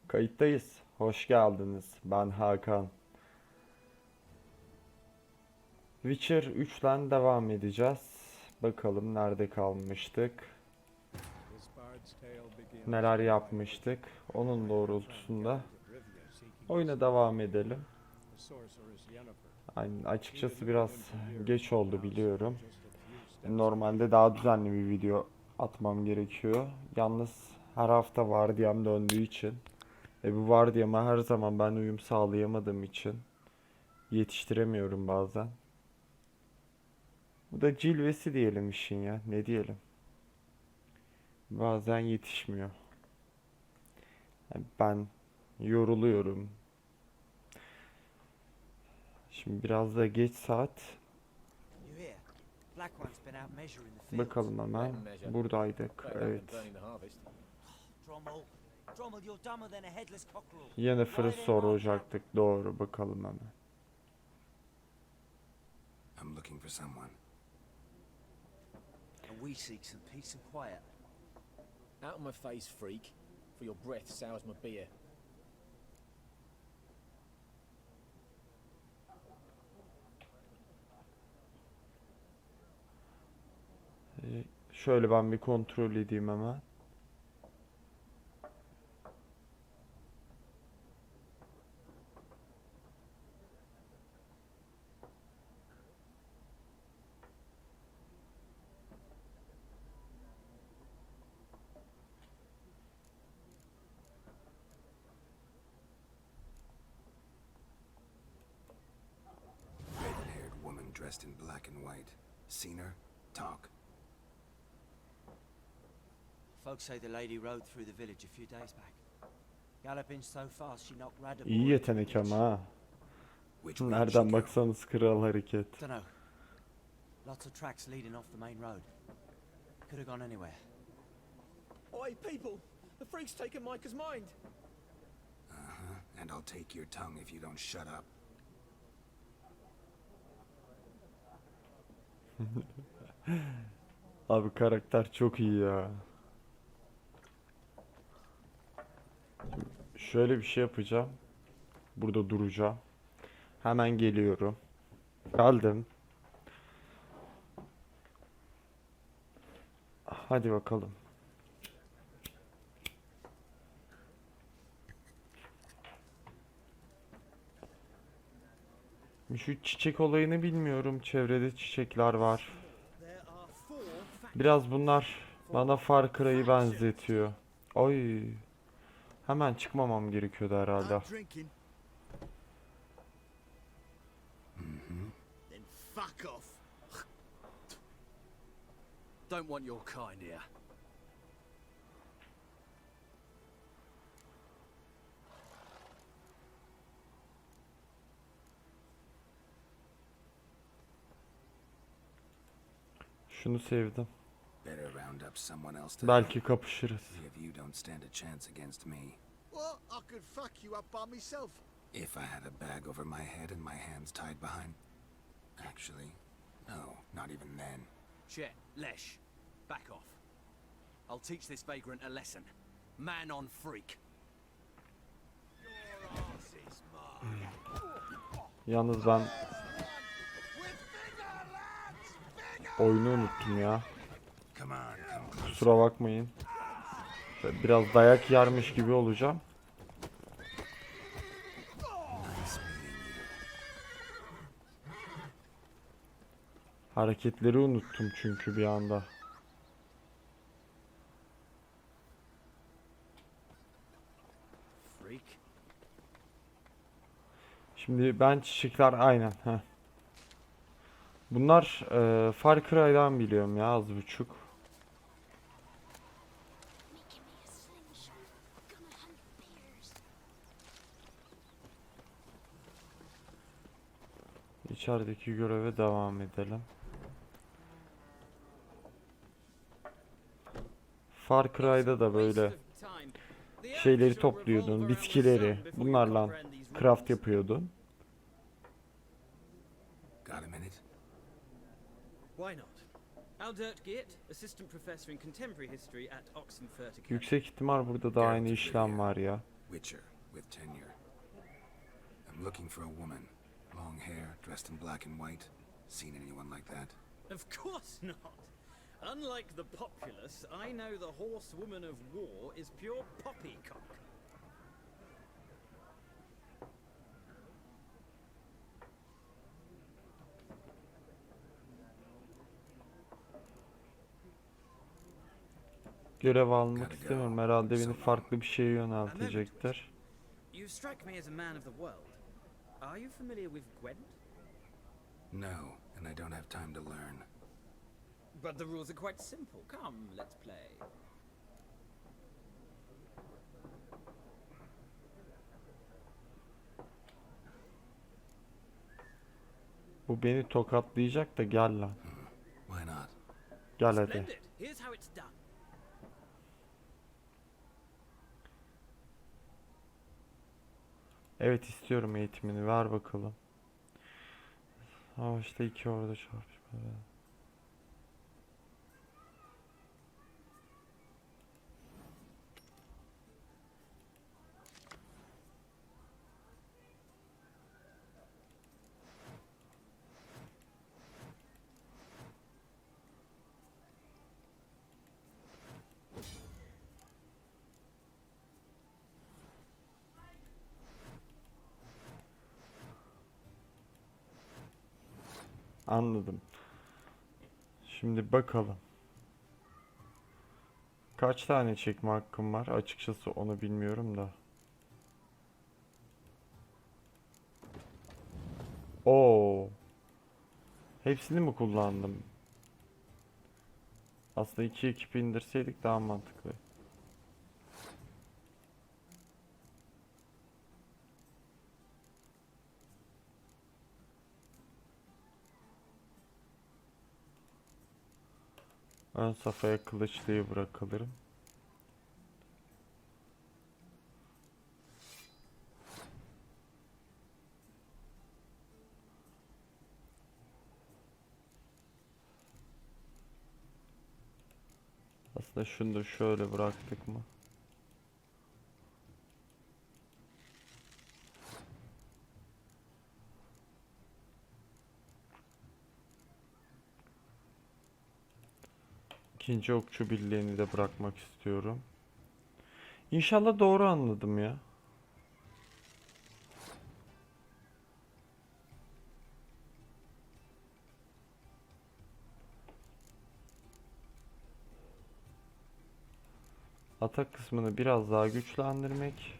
Kayıttayız. Hoş geldiniz. Ben Hakan. Witcher 3'ten devam edeceğiz. Bakalım nerede kalmıştık? Neler yapmıştık? Onun doğrultusunda oyuna devam edelim. Açıkçası biraz geç oldu biliyorum. Normalde daha düzenli bir video atmam gerekiyor. Yalnız her hafta vardiyam döndüğü için bu vardiyama her zaman ben uyum sağlayamadığım için yetiştiremiyorum bazen. Bu da cilvesi diyelim işin ya. Ne diyelim? Bazen yetişmiyor. Ben yoruluyorum. Şimdi biraz da geç saat. Bakalım hemen. Buradaydık. Evet. Yennefer'ı soracaktık. Doğru. Bakalım hemen. I'm looking for someone. And we seek some peace and quiet. Out of my face, freak. For your breath sours my beer. Şöyle ben bir kontrol edeyim hemen. Red-haired woman dressed in black and white. Seen her? Talk. Folks say the lady rode through the village a few days back. Galloping so fast she knocked Rad. İyi yetenek ama ha. Which way did she Nereden go? baksanız kral hareket. Dunno. Lots of tracks leading off the main road. Could have gone anywhere. Oi, people! The freak's taken Micah's mind! Uh-huh. And I'll take your tongue if you don't shut up. Abi karakter çok iyi ya. Şöyle bir şey yapacağım. Burada duracağım. Hemen geliyorum. Geldim. Hadi bakalım. Şu çiçek olayını bilmiyorum. Çevrede çiçekler var. Biraz bunlar bana Far Cry'ı benzetiyor. Oy. Hemen çıkmamam gerekiyordu herhalde. Then fuck off. Don't want your kind here. Şunu sevdim. Better round up someone else to Belki kapışırız. see if you don't stand a chance against me. What? I could fuck you up by myself. If I had a bag over my head and my hands tied behind. Actually, no, not even then. Chet, Lesh, back off. I'll teach this vagrant a lesson. Man on freak. Your ass is mine. Yalnız ben oyunu unuttum ya. Come on, come close. Kusura bakmayın. Biraz dayak yermiş gibi olacağım. Nice meeting you. Hareketleri unuttum çünkü bir anda. Freak. Şimdi ben çiçekler aynen. Heh. Bunlar Far Cry'dan biliyorum ya az buçuk. İçerideki göreve devam edelim. Far Cry'da da böyle şeyleri topluyordun, bitkileri. Bunlarla craft yapıyordun. Got a minute? Why not? Aldert Geert, assistant professor in contemporary history at Oxenfurt Academy. Yüksek ihtimal burada da aynı işlem var ya. witcher with tenure. I'm looking for a woman. Long hair, dressed in black and white. Seen anyone like that? Of course not. Unlike the populace, I know the horsewoman of war is pure poppycock. Görev almak istemiyorum. Herhalde beni farklı bir şeye yöneltecektir. You strike me as a man of the world. Are you familiar with Gwent? No, and I don't have time to learn. But the rules are quite simple. Come, let's play. Bu beni tokatlayacak da gel lan. Why not? Gel hadi. Splendid. Here's how it's done. Evet istiyorum eğitimini ver bakalım. Savaşta 2 orada çarpışma. Anladım. Şimdi bakalım. Kaç tane çekme hakkım var? Açıkçası onu bilmiyorum da. Oo. Hepsini mi kullandım? Aslında 2 ekip indirseydik daha mantıklı. Ön safhaya kılıçlıyı bırakılırım. Aslında şunu da şöyle bıraktık mı? İkinci okçu birliğini de bırakmak istiyorum. İnşallah doğru anladım ya. Atak kısmını biraz daha güçlendirmek.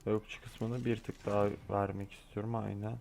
Ve okçu kısmını bir tık daha vermek istiyorum aynen.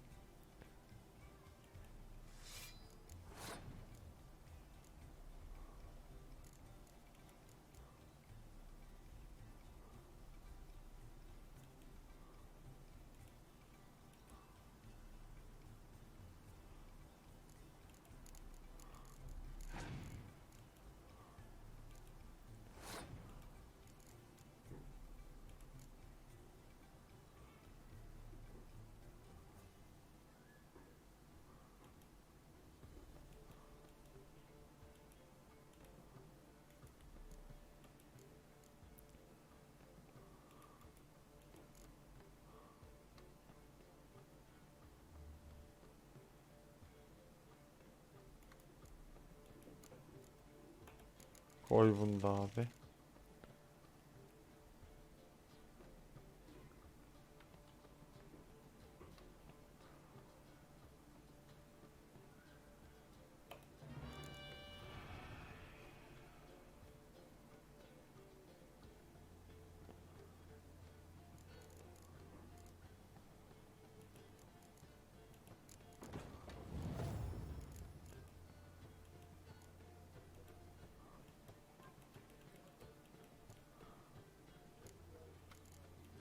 Koy bunu da abi.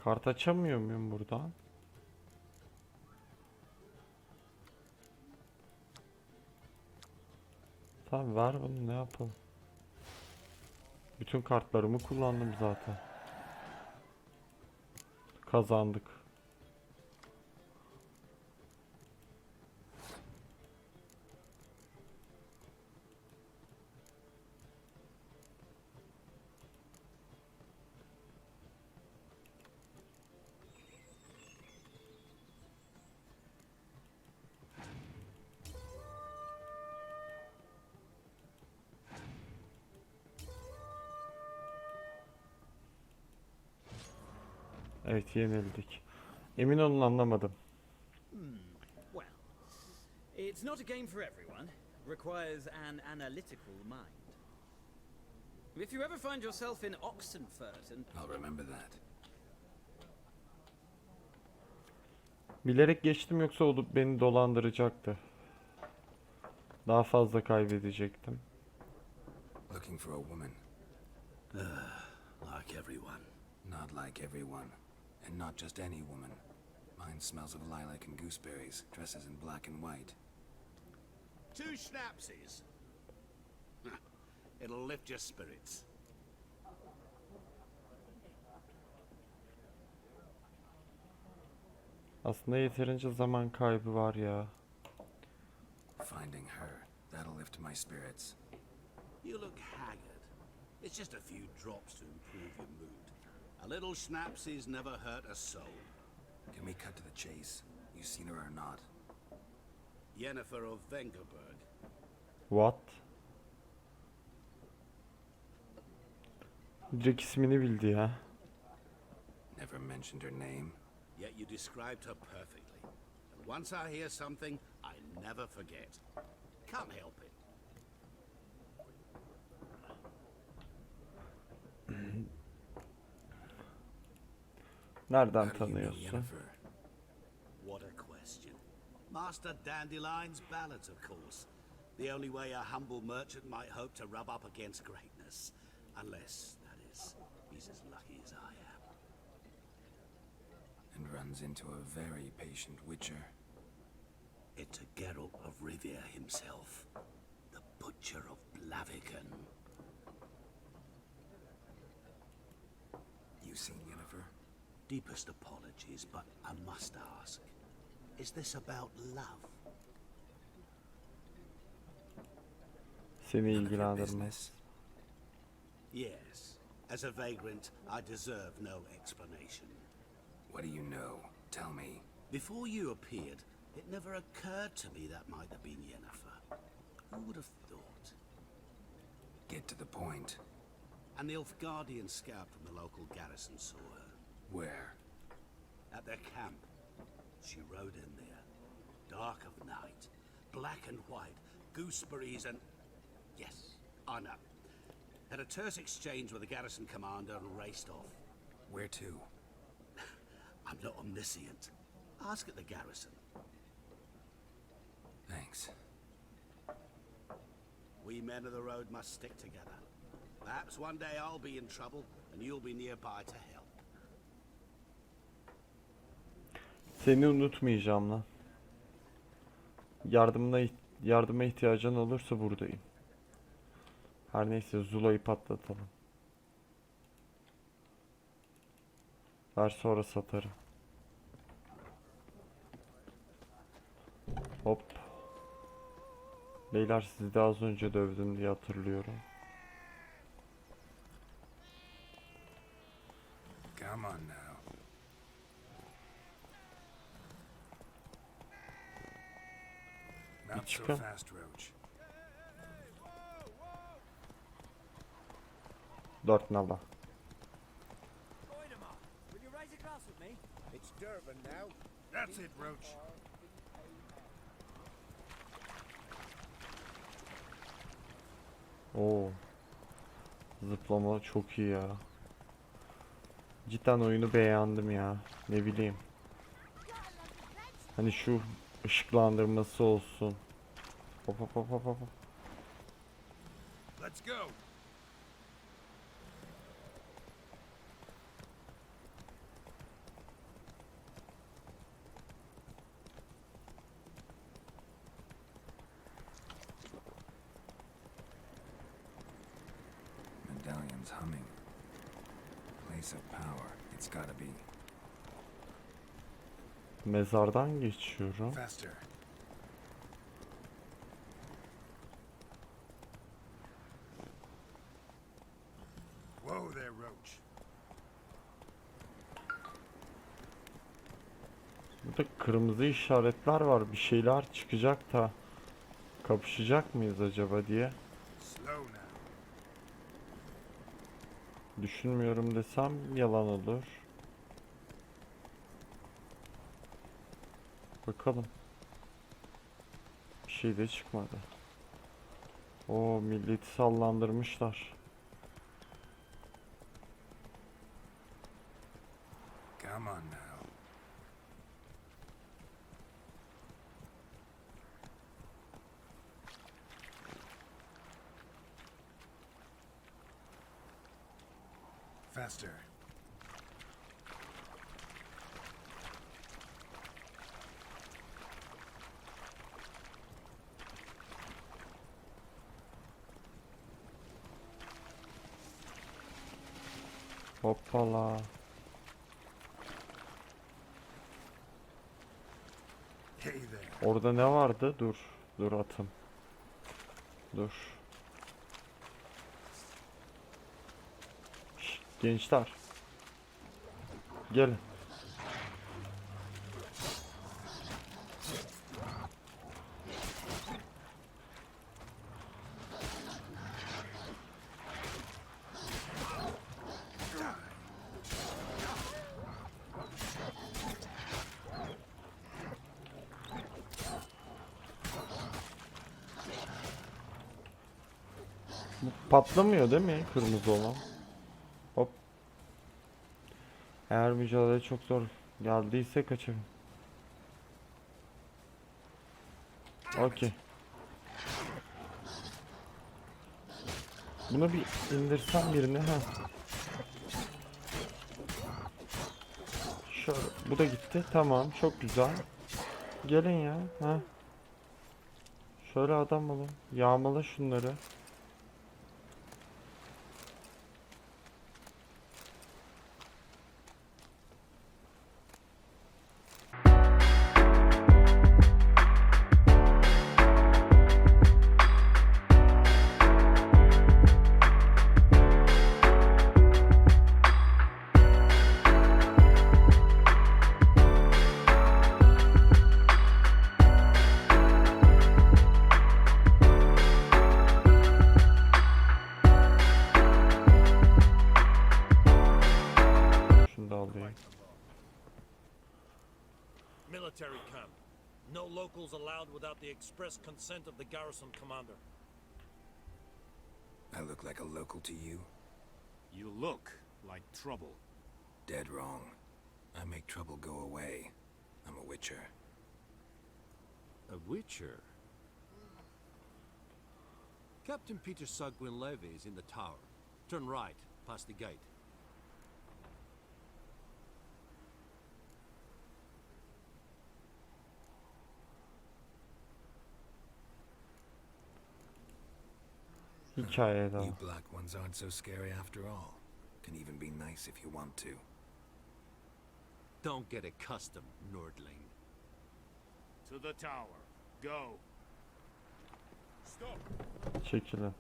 Kart açamıyor muyum buradan? Tamam ver bunu ne yapalım. Bütün kartlarımı kullandım zaten. Kazandık. Evet, yenildik. Emin olun, anlamadım. Well, it's not a game for everyone. Requires an analytical mind. If you ever find yourself in Oxenfurt and I'll remember that. Bilerek geçtim, yoksa o beni dolandıracaktı. Daha fazla kaybedecektim. Looking for a woman. Like everyone. Not like everyone. And not just any woman. Mine smells of lilac and gooseberries, dresses in black and white. 2 schnapsies. It'll lift your spirits. Aslında yeterince zaman kaybı var ya. Finding her, that'll lift my spirits. You look haggard. It's just a few drops to improve your mood. A little schnapsy's never hurt a soul. Can we cut to the chase? You seen her or not? Yennefer of Vengerberg. What? Direkt ismini bildi ya. Never mentioned her name. Yet you described her perfectly. And once I hear something, I never forget. Can't help it. Nereden How do you know tanıyorsun? Yennefer? What a question. Master Dandelion's ballads, of course. The only way a humble merchant might hope to rub up against greatness. Unless, that is, he's as lucky as I am. And runs into a very patient witcher. It's a Geralt of Rivia himself. The Butcher of Blaviken. You seen Yennefer? Deepest apologies, but I must ask. Is this about love? Seni None of your ilgilendirmez. business. Yes. As a vagrant, I deserve no explanation. What do you know? Tell me. Before you appeared, it never occurred to me that might have been Yennefer. Who would have thought? Get to the point. An Nilfgaardian scout from the local garrison saw her. Where? At their camp. She rode in there. Dark of night. Black and white. Gooseberries and... Yes, I know. Had a terse exchange with the garrison commander and raced off. Where to? I'm not omniscient. Ask at the garrison. Thanks. We men of the road must stick together. Perhaps one day I'll be in trouble and you'll be nearby to help. Seni unutmayacağım lan. Yardıma ihtiyacın olursa buradayım. Her neyse, Zula'yı patlatalım. Ver, sonra satarım. Hop. Beyler, sizi de az önce dövdüm diye hatırlıyorum. Come on now. Not so Çıkın. fast, Roach. 4 nala. It's Durban now. That's it, Roach. Oo. Zıplama çok iyi ya. Cidden oyunu beğendim ya. Ne bileyim. Hani şu ışıklandırması olsun. Hop hop hop hop hop. Let's go. Medallion's humming. Place of power. It's gotta be. Mezardan geçiyorum. Faster. Whoa there, Roach. Burada kırmızı işaretler var. Bir şeyler çıkacak da kapışacak mıyız acaba diye Slow now. düşünmüyorum desem yalan olur. Bakalım. Bir şey de çıkmadı. O milleti sallandırmışlar. Come on now. Faster. Hoppala. Hey there. Orada ne vardı? Dur. Dur atım. Dur. Şşt, gençler. Gelin. Bu patlamıyor değil mi? Kırmızı olan. Hop. Eğer mücadele çok zor geldiyse kaçırın. Okey. Bunu bir indirsem birini. Ha. Şöyle. Bu da gitti. Tamam. Çok güzel. Gelin ya. Ha. Şöyle adam olun. Yağmala şunları. Şunu da alayım. Military camp. No locals allowed without the express consent of the garrison commander. I look like a local to you? You look like trouble. Dead wrong. I make trouble go away. I'm a witcher. A witcher? Captain Peter Sugwin Levy is in the tower. Turn right, past the gate. Hikaye daha. You black ones aren't so scary after all. Can even be nice if you want to. Don't get accustomed, Nordling. To the tower. Go. Stop! Çekilin.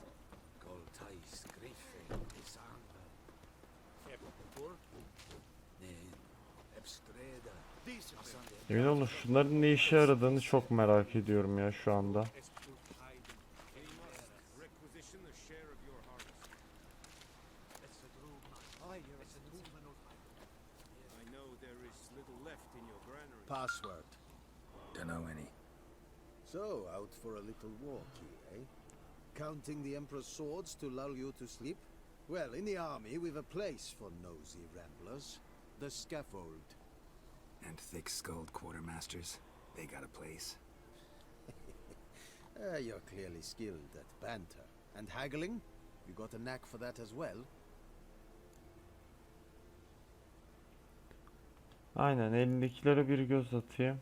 Emin olun şunların ne işe yaradığını çok merak ediyorum ya şu anda. Requisition a share of your harvest. I know there is little left in your granary. Password. Dunno any. So, out for a little walk here, eh? Counting the Emperor's swords to lull you to sleep? Well, in the army we've a place for nosy ramblers. The scaffold. And thick-skulled quartermasters, they got a place. You're clearly skilled at banter. And haggling? You got a knack for that as well? Aynen elindekilere bir göz atayım.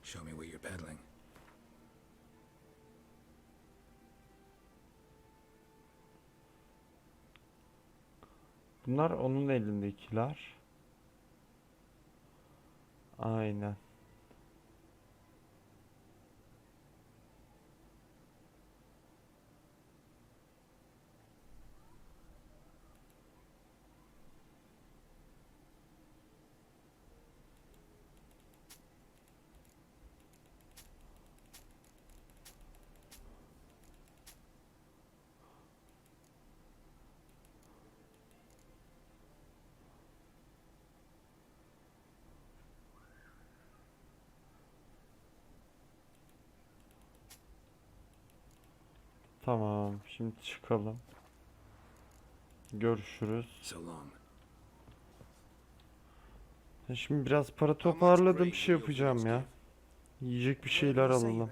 Show me what you're peddling. Bunlar onun elindekiler. Aynen. Tamam, şimdi çıkalım. Görüşürüz. So long. Şimdi biraz para toparladım, bir şey yapacağım ya. Yiyecek bir şeyler alalım.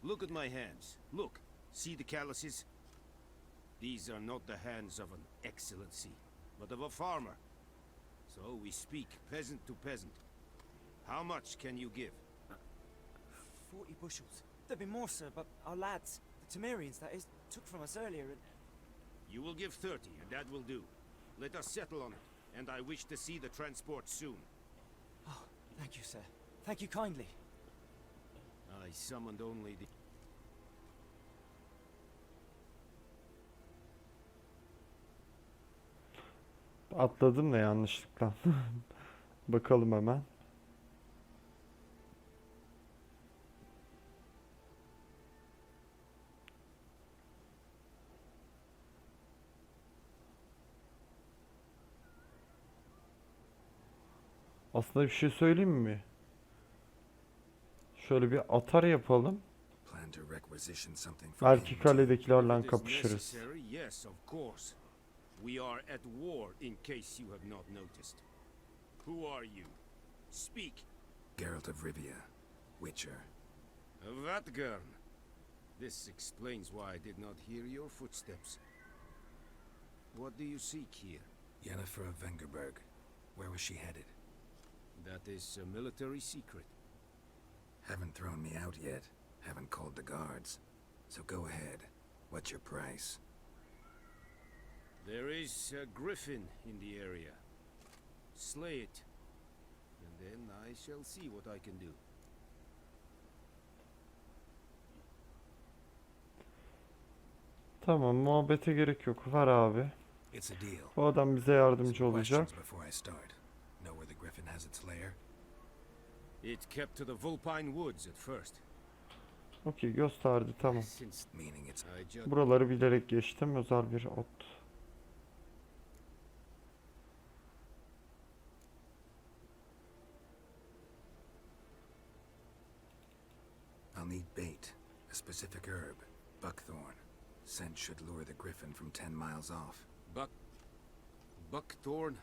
Look at my hands. Look. See the calluses? These are not the hands of an excellency, but of a farmer. So we speak peasant to peasant. How much can you give? 40 bushels. There'd be more, sir, but our lads, the Temerians, that is, took from us earlier and... You will give 30, and that will do. Let us settle on it, and I wish to see the transport soon. Oh, thank you, sir. Thank you kindly. I summoned only the... Atladım da yanlışlıkla. Bakalım hemen. Aslında bir şey söyleyeyim mi? Şöyle bir atar yapalım. Plan to requisition something from Belki him. kaledekilerle If it is kapışırız. necessary, yes, of course. We are at war, in case you have not noticed. Who are you? Speak. Geralt of Rivia, Witcher. Vatgern. This explains why I did not hear your footsteps. What do you seek here? Yennefer of Vengerberg. Where was she headed? That is a military secret. Haven't thrown me out yet. Haven't called the guards. So go ahead. What's your price? There is a griffin in the area. Slay it, and then I shall see what I can do. Tamam, muhabbete gerek yok. Var abi. It's a deal. Bu adam bize yardımcı Some olacak. questions before I start. Know where the griffin has its lair? It kept to the Vulpine Woods at first. Okey, gösterdi, tamam. Since Meaning it's I just... Buraları bilerek geçtim. Özel bir ot. I'll need bait. A specific herb. Buckthorn. Scent should lure the griffin from 10 miles off. Buckthorn?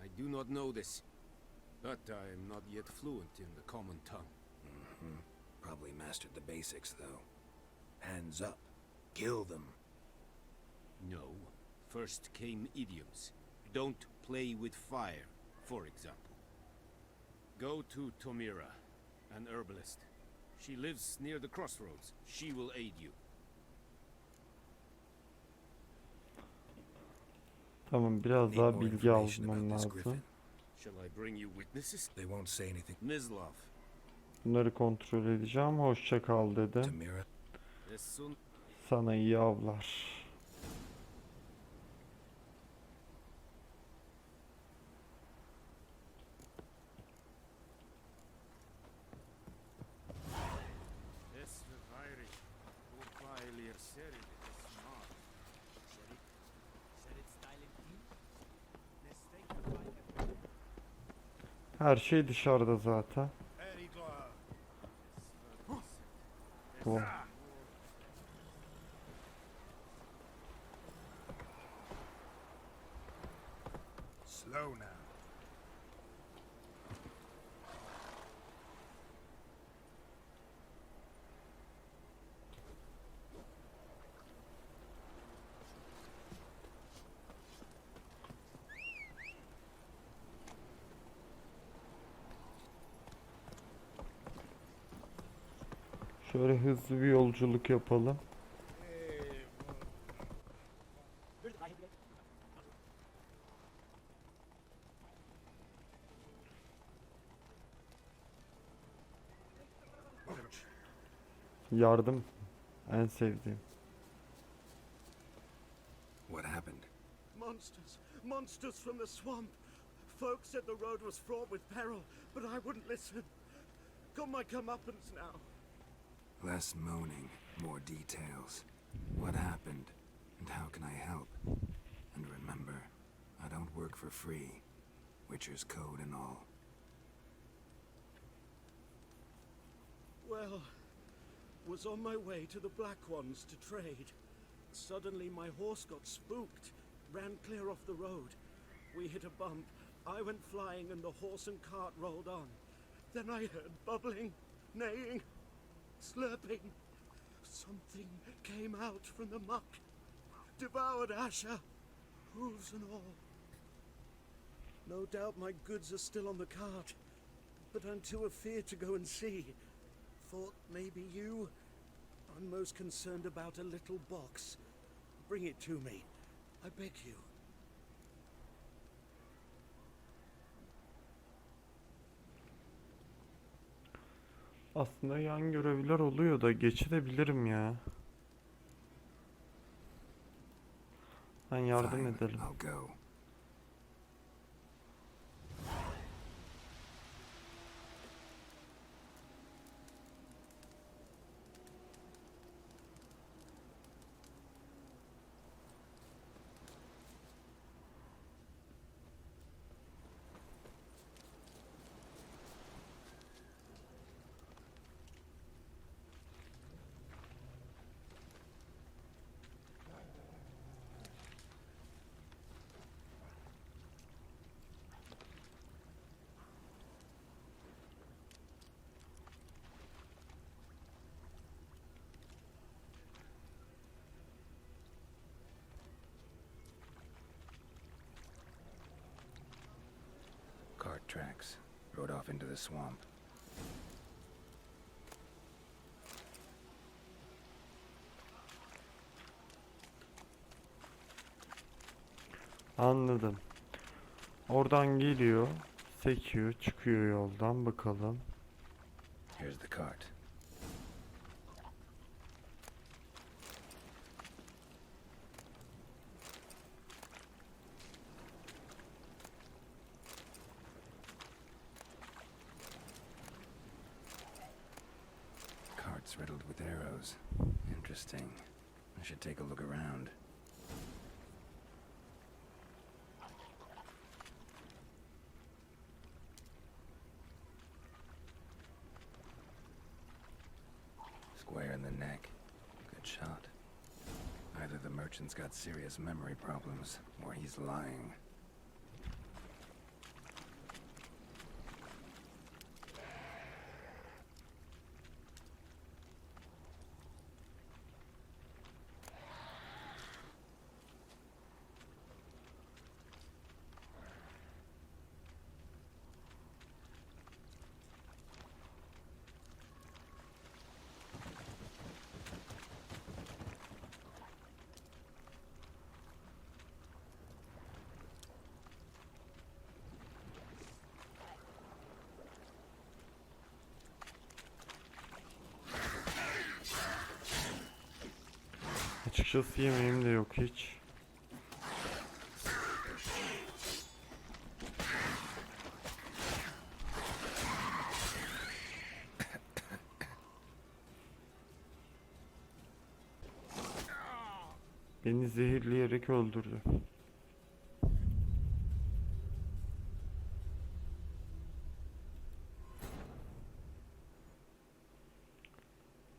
I do not know this. But I am not yet fluent in the common tongue. Probably mastered the basics, though. Hands up. Kill them. No. First came idioms. Don't play with fire, for example. Go to Tomira, an herbalist. She lives near the crossroads. She will aid you. Tamam, biraz Need daha more bilgi information almam about this lazım. griffin. Shall I bring you witnesses? They won't say anything. Mislav. Bunları kontrol edeceğim. Hoşça kal dedim. Tamira. As soon... Sana iyi avlar. Her şey dışarıda zaten. Bu. Slow now. Şöyle hızlı bir yolculuk yapalım. Yardım en sevdiğim. What happened? Monsters! Monsters from the swamp! Folk said the road was fraught with peril, but I wouldn't listen. Got my comeuppance now. Less moaning, more details. What happened, and how can I help? And remember, I don't work for free. Witcher's code and all. Well, Was on my way to the Black Ones to trade. Suddenly my horse got spooked, ran clear off the road. We hit a bump. I went flying and the horse and cart rolled on. Then I heard bubbling, neighing, slurping. Something came out from the muck, devoured Asher, hooves and all. No doubt my goods are still on the cart, but I'm too afeard to go and see. Thought maybe you. I'm most concerned about a little box. Bring it to me, I beg you. Aslında yan görevler oluyor da geçirebilirim ya. Ben yardım Fine, edelim. I'll go. Cart tracks rode off into the swamp. Anladım. Oradan geliyor, sekiyor, çıkıyor yoldan, bakalım. Here's the cart. Cart's riddled with arrows. Interesting. I should take a look around. Square in the neck. Good shot. Either the merchant's got serious memory problems, or he's lying. Açıkçası yemeğim de yok hiç. Beni zehirleyerek öldürdü.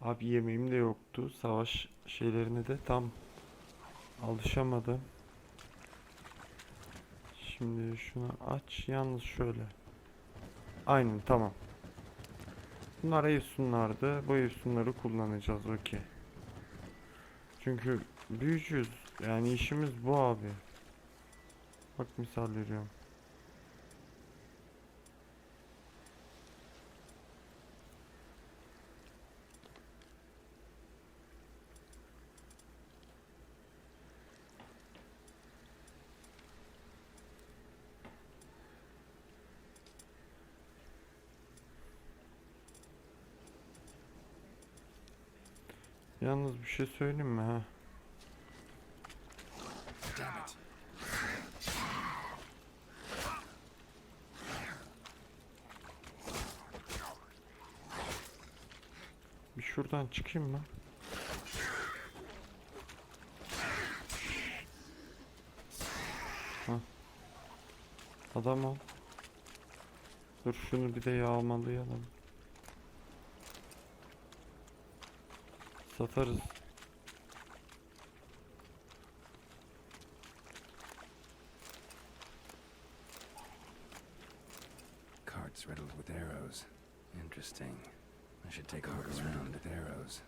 Abi yemeğim de yoktu. Savaş şeylerine de tam alışamadım. Şimdi şunu aç. Yalnız şöyle. Aynen, tamam. Bunlar efsunlardı. Bu efsunları kullanacağız. Okey. Çünkü büyücüyüz. Yani işimiz bu abi. Bak misal veriyorum. Yalnız bir şey söyleyeyim mi ha? Bir şuradan çıkayım mı? Hah. Adam ol. Dur şunu bir de yağmalayalım. Satarız. Carts riddled with arrows. Interesting. I should take a look around with arrows.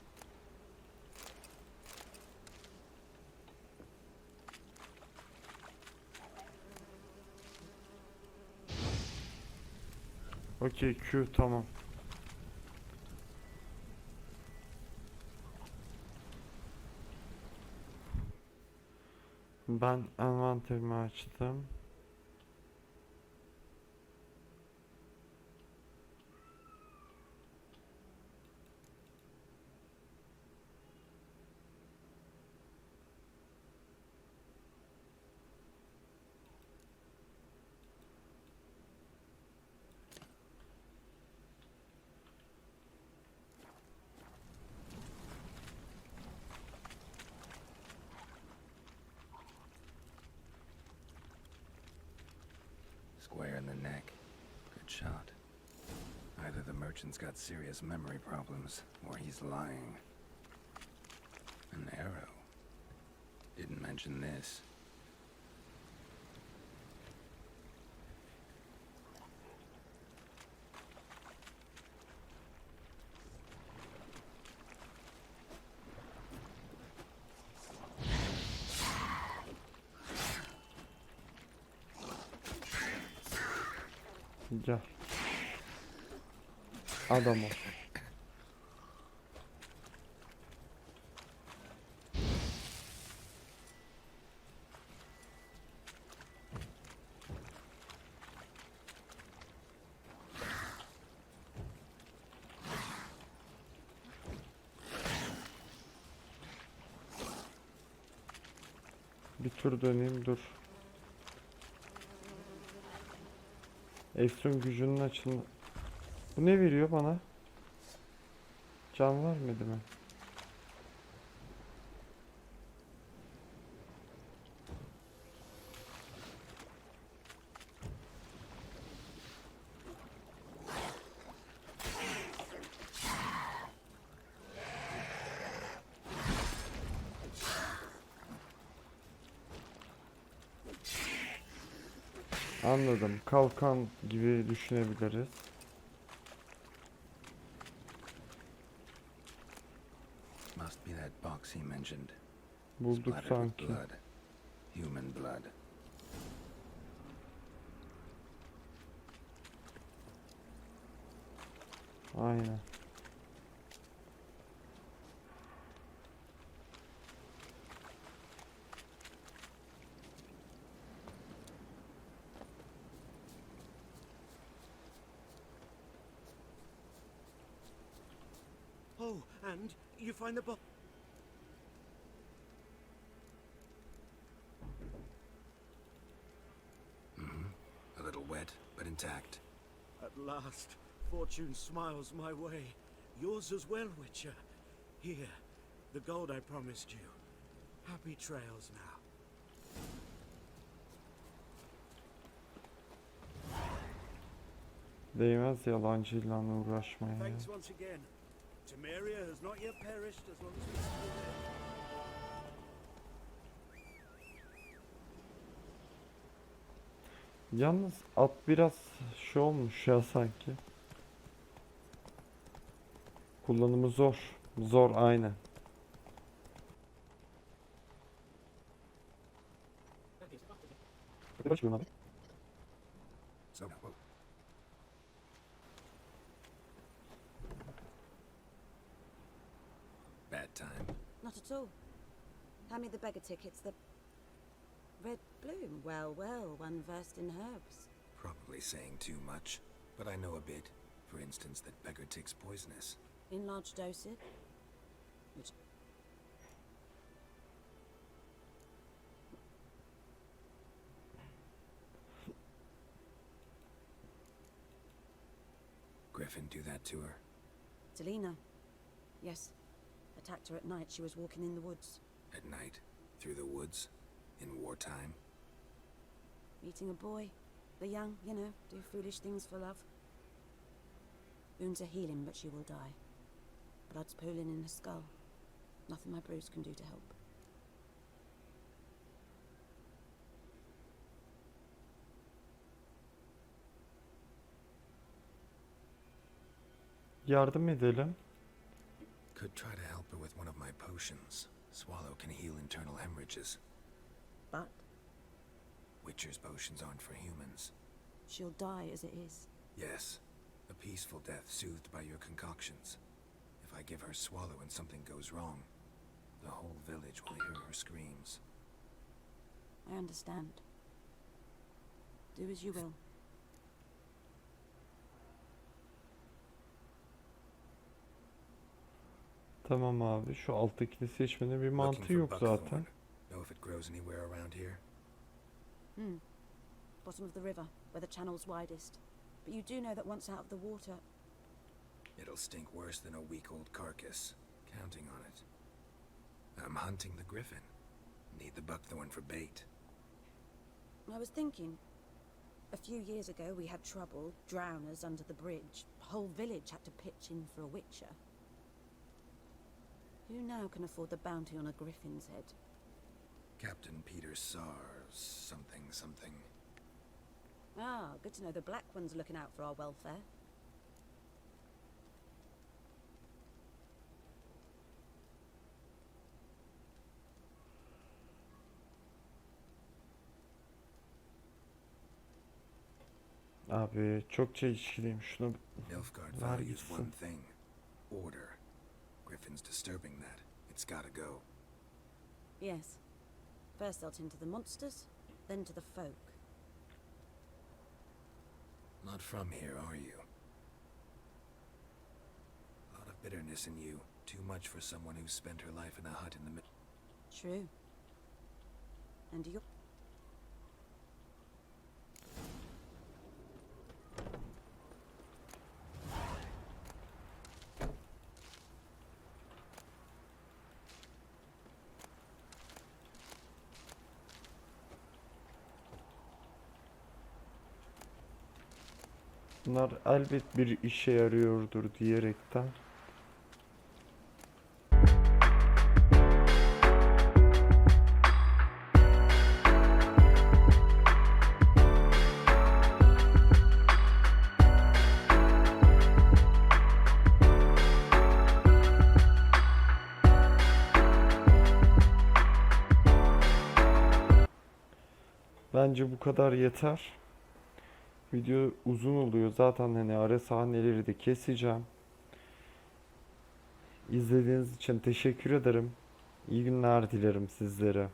Okey, Q tamam. Ben envanterimi açtım. Square in the neck. Good shot. Either the merchant's got serious memory problems, or he's lying. An arrow. Didn't mention this. Gel. Adam ol. Bir tur döneyim, dur. Efsun gücünün açılma. Bu ne veriyor bana? Can vermedi mi? Anladım. Kalkan gibi düşünebiliriz. Must be that box he mentioned. Bulduk Splattered with sanki. blood. Human blood. Aynen. Oh, and you find the box. A little wet, but intact. At last, fortune smiles my way. Yours as well, Witcher. Here, the gold I promised you. Happy trails now. Değmez yalancıyla uğraşmaya. Thanks once again. Temeria has not yet perished as long as we still live. Yalnız at biraz şey olmuş ya sanki. Kullanımı zor. Zor aynen. So, bad time. Not at all. Hand me the beggar tickets, the red bloom. Well, well, one versed in herbs. Probably saying too much, but I know a bit. For instance, that beggar tick's poisonous. In large doses. Which Griffin do that to her? Delina. Yes. Attacked her at night. She was walking in the woods. At night? Through the woods? In wartime? Meeting a boy. The young, you know, do foolish things for love. Wounds are healing, but she will die. Blood's pooling in her skull. Nothing my Bruce can do to help. Yardım edelim. Could try to help her with one of my potions. Swallow can heal internal hemorrhages. But Witcher's potions aren't for humans. she'll die as it is. Yes, a peaceful death soothed by your concoctions. If I give her Swallow and something goes wrong, the whole village will hear her screams. I understand. Do as you will. Tamam abi, şu alttakini seçmenin bir Looking mantığı for yok buckthorn. zaten. Know if it grows anywhere around here? Bottom of the river, where the channel's widest. But you do know that once out of the water... It'll stink worse than a week-old carcass. Counting on it. I'm hunting the griffin. Need the buckthorn for bait. I was thinking, a few years ago we had trouble, drowners under the bridge. The whole village had to pitch in for a witcher. Who now can afford the bounty on a griffin's head? Captain Peter Sar, something. Ah, good to know the Black One's looking out for our welfare. Abi çok çelişkiliyim, şunu Nilfgaard ver values gitsin. one thing. Order. Griffin's disturbing that. It's gotta go. Yes. First they'll tend to the monsters, then to the folk. Not from here, are you? A lot of bitterness in you. Too much for someone who spent her life in a hut in the middle. True. And you... Bunlar elbet bir işe yarıyordur diyerekten. Bence bu kadar yeter. Video uzun oluyor zaten, hani ara sahneleri de keseceğim. İzlediğiniz için teşekkür ederim. İyi günler dilerim sizlere.